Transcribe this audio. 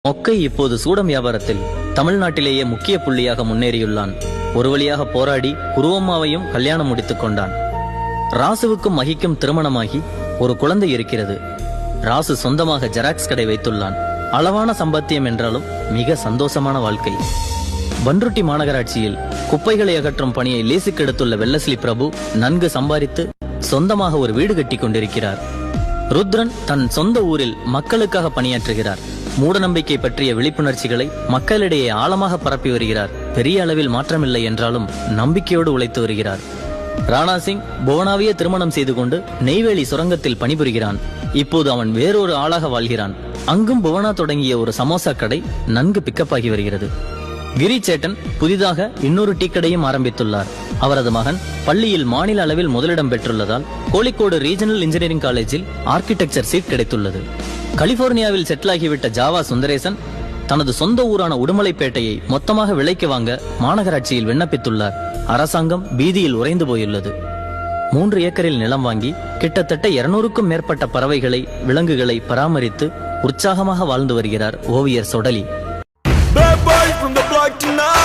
மொக்கை இப்போது சூடம் வியாபாரத்தில் தமிழ்நாட்டிலேயே முக்கிய புள்ளியாக முன்னேறியுள்ளான். ஒரு வழியாக போராடி குருவம்மாவையும் கல்யாணம் முடித்துக் கொண்டான். ராசுவுக்கும் மகிக்கும் திருமணமாகி ஒரு குழந்தை இருக்கிறது. ராசு சொந்தமாக ஜெராக்ஸ் கடை வைத்துள்ளான். அளவான சம்பாத்தியம் என்றாலும் மிக சந்தோஷமான வாழ்க்கை. பன்ருட்டி மாநகராட்சியில் குப்பைகளை அகற்றும் பணியை லேசுக்கு எடுத்துள்ள வெல்லஸ்லி பிரபு நன்கு சம்பாதித்து சொந்தமாக ஒரு வீடு கட்டி கொண்டிருக்கிறார். ருத்ரன் தன் சொந்த ஊரில் மக்களுக்காக பணியாற்றுகிறார். மூடநம்பிக்கை பற்றிய விழிப்புணர்ச்சிகளை மக்களிடையே ஆழமாக பரப்பி வருகிறார். பெரிய அளவில் மாற்றமில்லை என்றாலும் நம்பிக்கையோடு உழைத்து வருகிறார். ராணா சிங் புவனாவிய திருமணம் செய்து கொண்டு நெய்வேலி சுரங்கத்தில் பணிபுரிகிறான். இப்போது அவன் வேறொரு ஆளாக வாழ்கிறான். அங்கும் புவனா தொடங்கிய ஒரு சமோசா கடை நன்கு பிக்கப் ஆகி வருகிறது. கிரி சேட்டன் புதிதாக இன்னொரு டீ கடையும் ஆரம்பித்துள்ளார். அவரது மகன் பள்ளியில் மாநில அளவில் முதலிடம் பெற்றுள்ளதால் கோழிக்கோடு ரீஜனல் இன்ஜினியரிங் காலேஜில் ஆர்கிடெக்சர் சீட் கிடைத்துள்ளது. கலிபோர்னியாவில் செட்டில் ஆகிவிட்ட ஜாவா சுந்தரேசன் தனது சொந்த ஊரான உடுமலைப்பேட்டையை மொத்தமாக விலைக்கு வாங்க மாநகராட்சியில் விண்ணப்பித்துள்ளார். அரசாங்கம் பீதியில் உறைந்து போயுள்ளது. 3 ஏக்கரில் நிலம் வாங்கி கிட்டத்தட்ட 200க்கும் மேற்பட்ட பறவைகளை விலங்குகளை பராமரித்து உற்சாகமாக வாழ்ந்து வருகிறார் ஓவியர் சொடலி. Bad boy from the block tonight.